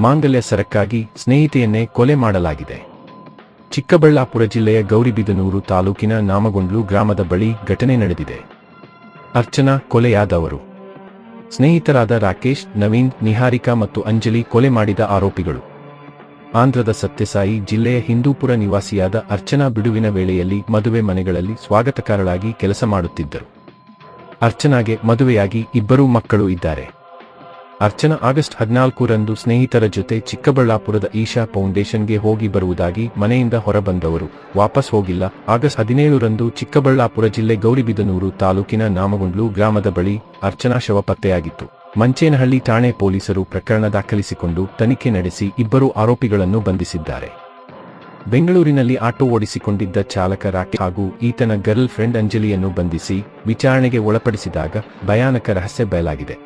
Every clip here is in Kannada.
ಮಾಂಗಲ್ಯ ಸರಕ್ಕಾಗಿ ಸ್ನೇಹಿತೆಯನ್ನೇ ಕೊಲೆ ಮಾಡಲಾಗಿದೆ. ಚಿಕ್ಕಬಳ್ಳಾಪುರ ಜಿಲ್ಲೆಯ ಗೌರಿಬಿದನೂರು ತಾಲೂಕಿನ ನಾಮಗೊಂಡ್ಲು ಗ್ರಾಮದ ಬಳಿ ಘಟನೆ ನಡೆದಿದೆ. ಅರ್ಚನಾ ಕೊಲೆಯಾದವರು ಸ್ನೇಹಿತರಾದ ರಾಕೇಶ್, ನವೀನ್, ನಿಹಾರಿಕಾ ಮತ್ತು ಅಂಜಲಿ ಕೊಲೆ ಮಾಡಿದ ಆರೋಪಿಗಳು. ಆಂಧ್ರದ ಸತ್ಯಸಾಯಿ ಜಿಲ್ಲೆಯ ಹಿಂದೂಪುರ ನಿವಾಸಿಯಾದ ಅರ್ಚನಾ ಬಿಡುವಿನ ವೇಳೆಯಲ್ಲಿ ಮದುವೆ ಮನೆಗಳಲ್ಲಿ ಸ್ವಾಗತಕಾರರಾಗಿ ಕೆಲಸ ಮಾಡುತ್ತಿದ್ದರು. ಅರ್ಚನಾಗೆ ಮದುವೆಯಾಗಿ 2 ಮಕ್ಕಳು ಇದ್ದಾರೆ. ಅರ್ಚನಾ ಆಗಸ್ಟ್ 14ರಂದು ಸ್ನೇಹಿತರ ಜೊತೆ ಚಿಕ್ಕಬಳ್ಳಾಪುರದ ಈಶಾ ಫೌಂಡೇಶನ್ಗೆ ಹೋಗಿ ಬರುವುದಾಗಿ ಮನೆಯಿಂದ ಹೊರಬಂದವರು ವಾಪಸ್ ಹೋಗಿಲ್ಲ. ಆಗಸ್ಟ್ 17ರಂದು ಚಿಕ್ಕಬಳ್ಳಾಪುರ ಜಿಲ್ಲೆ ಗೌರಿಬಿದನೂರು ತಾಲೂಕಿನ ನಾಮಗೊಂಡ್ಲು ಗ್ರಾಮದ ಬಳಿ ಅರ್ಚನಾ ಶವ ಪತ್ತೆಯಾಗಿತ್ತು. ಮಂಚೇನಹಳ್ಳಿ ಠಾಣೆ ಪೊಲೀಸರು ಪ್ರಕರಣ ದಾಖಲಿಸಿಕೊಂಡು ತನಿಖೆ ನಡೆಸಿ 2 ಆರೋಪಿಗಳನ್ನು ಬಂಧಿಸಿದ್ದಾರೆ. ಬೆಂಗಳೂರಿನಲ್ಲಿ ಆಟೋ ಓಡಿಸಿಕೊಂಡಿದ್ದ ಚಾಲಕ ರಾಕೇಶ್ ಹಾಗೂ ಈತನ ಗರ್ಲ್ ಫ್ರೆಂಡ್ ಅಂಜಲಿಯನ್ನು ಬಂಧಿಸಿ ವಿಚಾರಣೆಗೆ ಒಳಪಡಿಸಿದಾಗ ಭಯಾನಕ ರಹಸ್ಯ ಬಯಲಾಗಿದೆ.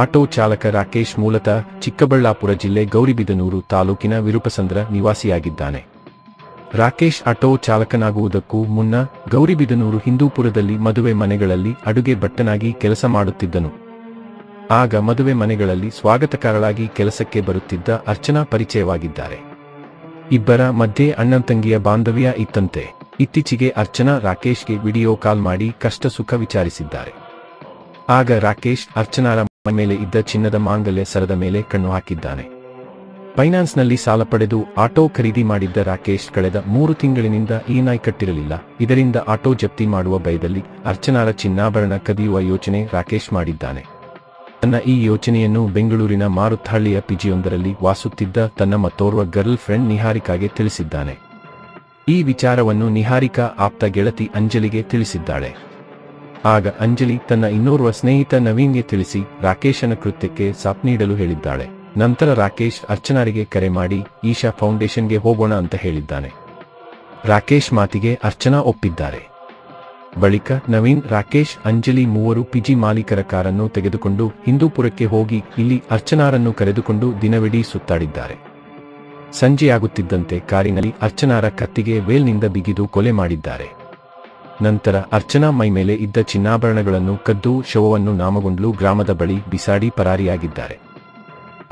ಆಟೋ ಚಾಲಕ ರಾಕೇಶ್ ಮೂಲತಃ ಚಿಕ್ಕಬಳ್ಳಾಪುರ ಜಿಲ್ಲೆ ಗೌರಿಬಿದನೂರು ತಾಲೂಕಿನ ವಿರುಪಸಂದ್ರ ನಿವಾಸಿಯಾಗಿದ್ದಾನೆ. ರಾಕೇಶ್ ಆಟೋ ಚಾಲಕನಾಗುವುದಕ್ಕೂ ಮುನ್ನ ಗೌರಿಬಿದನೂರು ಹಿಂದೂಪುರದಲ್ಲಿ ಮದುವೆ ಮನೆಗಳಲ್ಲಿ ಅಡುಗೆ ಭಟ್ಟನಾಗಿ ಕೆಲಸ ಮಾಡುತ್ತಿದ್ದನು. ಆಗ ಮದುವೆ ಮನೆಗಳಲ್ಲಿ ಸ್ವಾಗತಕಾರರಾಗಿ ಕೆಲಸಕ್ಕೆ ಬರುತ್ತಿದ್ದ ಅರ್ಚನಾ ಪರಿಚಯವಾಗಿದ್ದಾರೆ. ಇಬ್ಬರ ಮಧ್ಯೆ ಅಣ್ಣತಂಗಿಯ ಬಾಂಧವ್ಯ ಇತ್ತಂತೆ. ಇತ್ತೀಚೆಗೆ ಅರ್ಚನಾ ರಾಕೇಶ್ಗೆ ವಿಡಿಯೋ ಕಾಲ್ ಮಾಡಿ ಕಷ್ಟ ಸುಖ ವಿಚಾರಿಸಿದ್ದಾರೆ. ಆಗ ರಾಕೇಶ್ ಅರ್ಚನಾರ ಮೇಲೆ ಇದ್ದ ಚಿನ್ನದ ಮಾಂಗಲ್ಯ ಸರದ ಮೇಲೆ ಕಣ್ಣು ಹಾಕಿದ್ದಾನೆ. ಫೈನಾನ್ಸ್ನಲ್ಲಿ ಸಾಲ ಪಡೆದು ಆಟೋ ಖರೀದಿ ಮಾಡಿದ್ದ ರಾಕೇಶ್ ಕಳೆದ 3 ತಿಂಗಳಿನಿಂದ ಇಎಂಐ ಕಟ್ಟಿರಲಿಲ್ಲ. ಇದರಿಂದ ಆಟೋ ಜಪ್ತಿ ಮಾಡುವ ಭಯದಲ್ಲಿ ಅರ್ಚನಾರ ಚಿನ್ನಾಭರಣ ಕದಿಯುವ ಯೋಚನೆ ರಾಕೇಶ್ ಮಾಡಿದ್ದಾನೆ. ತನ್ನ ಈ ಯೋಚನೆಯನ್ನು ಬೆಂಗಳೂರಿನ ಮಾರುತ್ತಹಳ್ಳಿಯ ಪಿಜಿಯೊಂದರಲ್ಲಿ ವಾಸುತ್ತಿದ್ದ ತನ್ನ ಮತ್ತೋರ್ವ ಗರ್ಲ್ ಫ್ರೆಂಡ್ ನಿಹಾರಿಕಾಗೆ ತಿಳಿಸಿದ್ದಾನೆ. ಈ ವಿಚಾರವನ್ನು ನಿಹಾರಿಕಾ ಆಪ್ತ ಗೆಳತಿ ಅಂಜಲಿಗೆ ತಿಳಿಸಿದ್ದಾಳೆ. ಆಗ ಅಂಜಲಿ ತನ್ನ ಇನ್ನೋರ್ವ ಸ್ನೇಹಿತ ನವೀನ್ಗೆ ತಿಳಿಸಿ ರಾಕೇಶನ ಕೃತ್ಯಕ್ಕೆ ಸಾಥ್ ನೀಡಲು ಹೇಳಿದ್ದಾಳೆ. ನಂತರ ರಾಕೇಶ್ ಅರ್ಚನಾರಿಗೆ ಕರೆ ಮಾಡಿ ಈಶಾ ಫೌಂಡೇಶನ್ಗೆ ಹೋಗೋಣ ಅಂತ ಹೇಳಿದ್ದಾನೆ. ರಾಕೇಶ್ ಮಾತಿಗೆ ಅರ್ಚನಾ ಒಪ್ಪಿದ್ದಾರೆ. ಬಳಿಕ ನವೀನ್, ರಾಕೇಶ್, ಅಂಜಲಿ ಮೂವರು ಪಿಜಿ ಮಾಲೀಕರ ಕಾರನ್ನು ತೆಗೆದುಕೊಂಡು ಹಿಂದೂಪುರಕ್ಕೆ ಹೋಗಿ ಇಲ್ಲಿ ಅರ್ಚನಾರನ್ನು ಕರೆದುಕೊಂಡು ದಿನವಿಡೀ ಸುತ್ತಾಡಿದ್ದಾರೆ. ಸಂಜೆಯಾಗುತ್ತಿದ್ದಂತೆ ಕಾರಿನಲ್ಲಿ ಅರ್ಚನಾರ ಕತ್ತಿಗೆ ವೇಲ್ನಿಂದ ಬಿಗಿದು ಕೊಲೆ ಮಾಡಿದ್ದಾರೆ. ನಂತರ ಅರ್ಚನಾ ಮೈ ಮೇಲೆ ಇದ್ದ ಚಿನ್ನಾಭರಣಗಳನ್ನು ಕದ್ದು ಶವವನ್ನು ನಾಮಗೊಂಡ್ಲು ಗ್ರಾಮದ ಬಳಿ ಬಿಸಾಡಿ ಪರಾರಿಯಾಗಿದ್ದಾರೆ.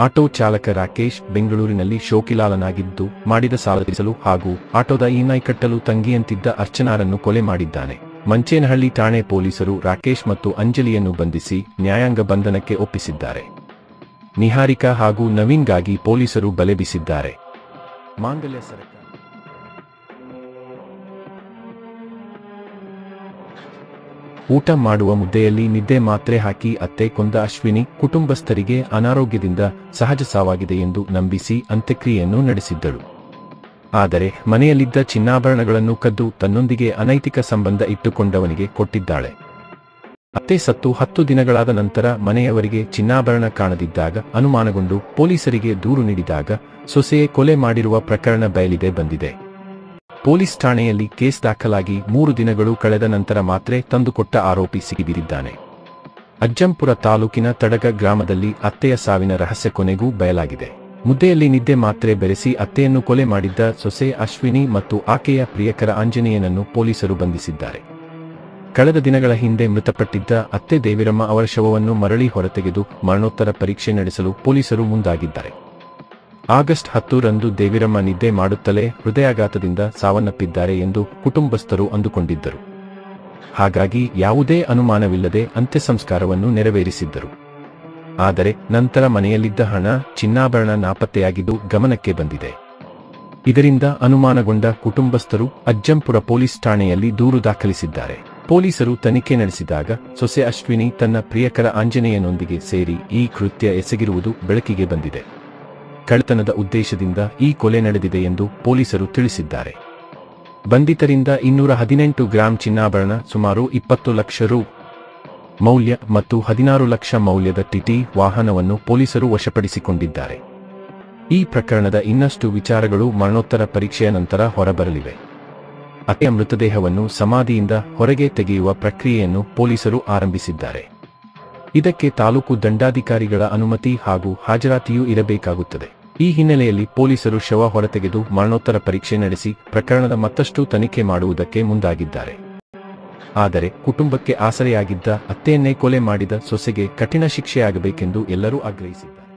ಆಟೋ ಚಾಲಕ ರಾಕೇಶ್ ಬೆಂಗಳೂರಿನಲ್ಲಿ ಶೋಕಿಲಾಲನಾಗಿದ್ದು ಮಾಡಿದ ಸಾಲ ತೀರಿಸಲು ಹಾಗೂ ಆಟೋದ ಇಎಂಐ ಕಟ್ಟಲು ತಂಗಿಯಂತಿದ್ದ ಅರ್ಚನಾರನ್ನು ಕೊಲೆ ಮಾಡಿದ್ದಾನೆ. ಮಂಚೇನಹಳ್ಳಿ ಠಾಣೆ ಪೊಲೀಸರು ರಾಕೇಶ್ ಮತ್ತು ಅಂಜಲಿಯನ್ನು ಬಂಧಿಸಿ ನ್ಯಾಯಾಂಗ ಬಂಧನಕ್ಕೆ ಒಪ್ಪಿಸಿದ್ದಾರೆ. ನಿಹಾರಿಕಾ ಹಾಗೂ ನವೀನ್ಗಾಗಿ ಪೊಲೀಸರು ಬಲೆ ಬೀಸಿದ್ದಾರೆ. ಮಾಂಗಲ್ಯ ಸರಕ ಊಟ ಮಾಡುವ ಮುದ್ದೆಯಲ್ಲಿ ನಿದ್ದೆ ಮಾತ್ರೆ ಹಾಕಿ ಅತ್ತೆ ಕೊಂದ ಅಶ್ವಿನಿ ಕುಟುಂಬಸ್ಥರಿಗೆ ಅನಾರೋಗ್ಯದಿಂದ ಸಹಜ ಸಾವಾಗಿದೆ ಎಂದು ನಂಬಿಸಿ ಅಂತ್ಯಕ್ರಿಯೆಯನ್ನು ನಡೆಸಿದ್ದಳು. ಆದರೆ ಮನೆಯಲ್ಲಿದ್ದ ಚಿನ್ನಾಭರಣಗಳನ್ನು ಕದ್ದು ತನ್ನೊಂದಿಗೆ ಅನೈತಿಕ ಸಂಬಂಧ ಇಟ್ಟುಕೊಂಡವನಿಗೆ ಕೊಟ್ಟಿದ್ದಾಳೆ. ಅತ್ತೆ ಸತ್ತು 10 ದಿನಗಳಾದ ನಂತರ ಮನೆಯವರಿಗೆ ಚಿನ್ನಾಭರಣ ಕಾಣದಿದ್ದಾಗ ಅನುಮಾನಗೊಂಡು ಪೊಲೀಸರಿಗೆ ದೂರು ನೀಡಿದಾಗ ಸೊಸೆಯೇ ಕೊಲೆ ಮಾಡಿರುವ ಪ್ರಕರಣ ಬಯಲಿಗೆ ಬಂದಿದೆ. ಪೊಲೀಸ್ ಠಾಣೆಯಲ್ಲಿ ಕೇಸ್ ದಾಖಲಾಗಿ 3 ದಿನಗಳು ಕಳೆದ ನಂತರ ಮಾತ್ರೆ ತಂದುಕೊಟ್ಟ ಆರೋಪಿ ಸಿಕ್ಕಿಬಿದ್ದಿದ್ದಾನೆ. ಅಜ್ಜಂಪುರ ತಾಲೂಕಿನ ತಡಗ ಗ್ರಾಮದಲ್ಲಿ ಅತ್ತೆಯ ಸಾವಿನ ರಹಸ್ಯ ಕೊನೆಗೂ ಬಯಲಾಗಿದೆ. ಮುದ್ದೆಯಲ್ಲಿ ನಿದ್ದೆ ಮಾತ್ರೆ ಬೆರೆಸಿ ಅತ್ತೆಯನ್ನು ಕೊಲೆ ಮಾಡಿದ್ದ ಸೊಸೆ ಅಶ್ವಿನಿ ಮತ್ತು ಆಕೆಯ ಪ್ರಿಯಕರ ಆಂಜನೇಯನನ್ನು ಪೊಲೀಸರು ಬಂಧಿಸಿದ್ದಾರೆ. ಕಳೆದ ದಿನಗಳ ಹಿಂದೆ ಮೃತಪಟ್ಟಿದ್ದ ಅತ್ತೆ ದೇವಿರಮ್ಮ ಅವರ ಶವವನ್ನು ಮರಳಿ ಹೊರತೆಗೆದು ಮರಣೋತ್ತರ ಪರೀಕ್ಷೆ ನಡೆಸಲು ಪೊಲೀಸರು ಮುಂದಾಗಿದ್ದಾರೆ. ಆಗಸ್ಟ್ 10ರಂದು ದೇವಿರಮ್ಮ ನಿದ್ದೆ ಮಾಡುತ್ತಲೇ ಹೃದಯಾಘಾತದಿಂದ ಸಾವನ್ನಪ್ಪಿದ್ದಾರೆ ಎಂದು ಕುಟುಂಬಸ್ಥರು ಅಂದುಕೊಂಡಿದ್ದರು. ಹಾಗಾಗಿ ಯಾವುದೇ ಅನುಮಾನವಿಲ್ಲದೆ ಅಂತ್ಯ ಸಂಸ್ಕಾರವನ್ನು ನೆರವೇರಿಸಿದ್ದರು. ಆದರೆ ನಂತರ ಮನೆಯಲ್ಲಿದ್ದ ಹಣ, ಚಿನ್ನಾಭರಣ ನಾಪತ್ತೆಯಾಗಿದ್ದು ಗಮನಕ್ಕೆ ಬಂದಿದೆ. ಇದರಿಂದ ಅನುಮಾನಗೊಂಡ ಕುಟುಂಬಸ್ಥರು ಅಜ್ಜಂಪುರ ಪೊಲೀಸ್ ಠಾಣೆಯಲ್ಲಿ ದೂರು ದಾಖಲಿಸಿದ್ದಾರೆ. ಪೊಲೀಸರು ತನಿಖೆ ನಡೆಸಿದಾಗ ಸೊಸೆ ಅಶ್ವಿನಿ ತನ್ನ ಪ್ರಿಯಕರ ಆಂಜನೇಯನೊಂದಿಗೆ ಸೇರಿ ಈ ಕೃತ್ಯ ಎಸಗಿರುವುದು ಬೆಳಕಿಗೆ ಬಂದಿದೆ. ಕಳ್ಳತನದ ಉದ್ದೇಶದಿಂದ ಈ ಕೊಲೆ ನಡೆದಿದೆ ಎಂದು ಪೊಲೀಸರು ತಿಳಿಸಿದ್ದಾರೆ. ಬಂಧಿತರಿಂದ 218 ಗ್ರಾಂ ಚಿನ್ನಾಭರಣ, ಸುಮಾರು 20 ಲಕ್ಷ ರು ಮೌಲ್ಯ ಮತ್ತು 16 ಲಕ್ಷ ಮೌಲ್ಯದ ಟಿಟಿ ವಾಹನವನ್ನು ಪೊಲೀಸರು ವಶಪಡಿಸಿಕೊಂಡಿದ್ದಾರೆ. ಈ ಪ್ರಕರಣದ ಇನ್ನಷ್ಟು ವಿಚಾರಗಳು ಮರಣೋತ್ತರ ಪರೀಕ್ಷೆಯ ನಂತರ ಹೊರಬರಲಿವೆ. ಅತ್ತೆಯ ಮೃತದೇಹವನ್ನು ಸಮಾಧಿಯಿಂದ ಹೊರಗೆ ತೆಗೆಯುವ ಪ್ರಕ್ರಿಯೆಯನ್ನು ಪೊಲೀಸರು ಆರಂಭಿಸಿದ್ದಾರೆ. ಇದಕ್ಕೆ ತಾಲೂಕು ದಂಡಾಧಿಕಾರಿಗಳ ಅನುಮತಿ ಹಾಗೂ ಹಾಜರಾತಿಯೂ ಇರಬೇಕಾಗುತ್ತದೆ. ಈ ಹಿನ್ನೆಲೆಯಲ್ಲಿ ಪೊಲೀಸರು ಶವ ಹೊರತೆಗೆದು ಮರಣೋತ್ತರ ಪರೀಕ್ಷೆ ನಡೆಸಿ ಪ್ರಕರಣದ ಮತ್ತಷ್ಟು ತನಿಖೆ ಮಾಡುವುದಕ್ಕೆ ಮುಂದಾಗಿದ್ದಾರೆ. ಆದರೆ ಕುಟುಂಬಕ್ಕೆ ಆಸರೆಯಾಗಿದ್ದ ಅತ್ತೆಯನ್ನೇ ಕೊಲೆ ಮಾಡಿದ ಸೊಸೆಗೆ ಕಠಿಣ ಶಿಕ್ಷೆಯಾಗಬೇಕೆಂದು ಎಲ್ಲರೂ ಆಗ್ರಹಿಸಿದ್ದಾರೆ.